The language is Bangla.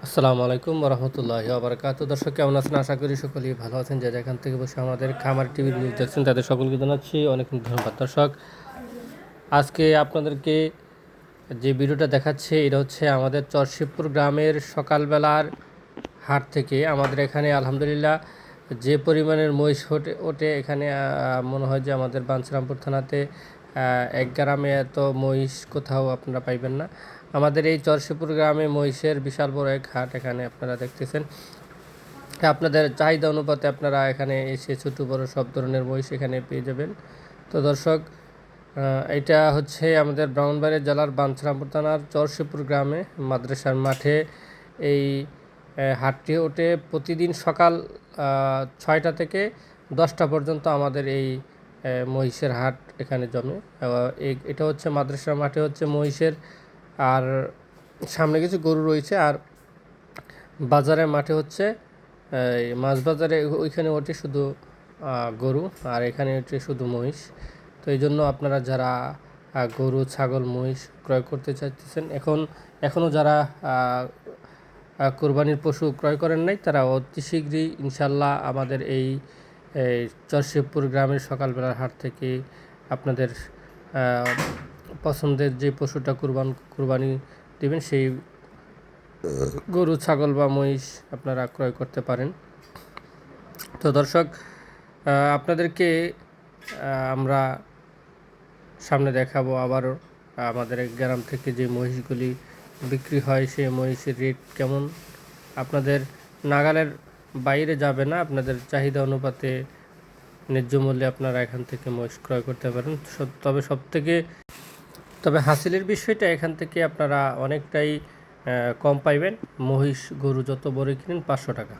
আসসালামু আলাইকুম রহমতুল্লাহি বারাকাতু। দর্শক কেমন আছেন? আশা করি সকলেই ভালো আছেন। যে যেখান থেকে বসে আমাদের খামার টিভির নিউজ দেখছেন তাদের সকলকে জানাচ্ছি অনেক ধন্যবাদ। দর্শক, আজকে আপনাদেরকে যে ভিডিওটা দেখাচ্ছে এটা হচ্ছে আমাদের চরশিবপুর গ্রামের সকালবেলার হাট থেকে। আমাদের এখানে আলহামদুলিল্লাহ যে পরিমাণের মহিষ ওঠে এখানে মনে হয় যে আমাদের বাঞ্ছারামপুর থানাতে এক গ্রামে এত মহিষ কোথাও আপনারা পাইবেন না। আমাদের এই চরশিবপুর গ্রামে মহিষের বিশাল বড় এক হাট এখানে আপনারা দেখতেছেন। আপনাদের চাহিদা অনুপাতে আপনারা এখানে এসে ছোটো বড় সব ধরনের মহিষ এখানে পেয়ে যাবেন। তো দর্শক, এটা হচ্ছে আমাদের ব্রাহ্মণবাড়িয়া জেলার বাঞ্ছারামপুর থানার চরশিবপুর গ্রামে মাদ্রাসার মাঠে এই হাটটি ওঠে প্রতিদিন সকাল 6টা থেকে 10টা পর্যন্ত। আমাদের এই মহিষের হাট এখানে জমে। এটা হচ্ছে মাদ্রাসার মাঠে হচ্ছে মহিষের, আর সামনে কিছু গরু রয়েছে। আর বাজারের মাঠে হচ্ছে মাছ বাজারে ওইখানে ওঠে শুধু গরু, আর এখানে ওঠে শুধু মহিষ। তো এই জন্য আপনারা যারা গরু ছাগল মহিষ ক্রয় করতে চাইতেছেন, এখনও যারা কোরবানির পশু ক্রয় করেন নাই, তারা অতি শীঘ্রই ইনশাল্লাহ আমাদের এই চরশিবপুর গ্রামের সকালবেলার হাট থেকে আপনাদের পছন্দের যে পশুটা কুরবানি দেবেন সেই গরু ছাগল বা মহিষ আপনারা ক্রয় করতে পারেন। তো দর্শক, আপনাদেরকে আমরা সামনে দেখাবো আবারও আমাদের গ্রাম থেকে যে মহিষগুলি বিক্রি হয় সেই মহিষের রেট কেমন। আপনাদের নাগালের বাইরে যাবে না, আপনাদের চাহিদা অনুপাতে ন্যায্য মূল্যে আপনারা এখান থেকে মহিষ ক্রয় করতে পারেন। তবে হাসিলের বিষয়টা এখান থেকে আপনারা অনেকটাই কম পাইবেন। মহিষ গরু যত বড় কিনেন 500 টাকা।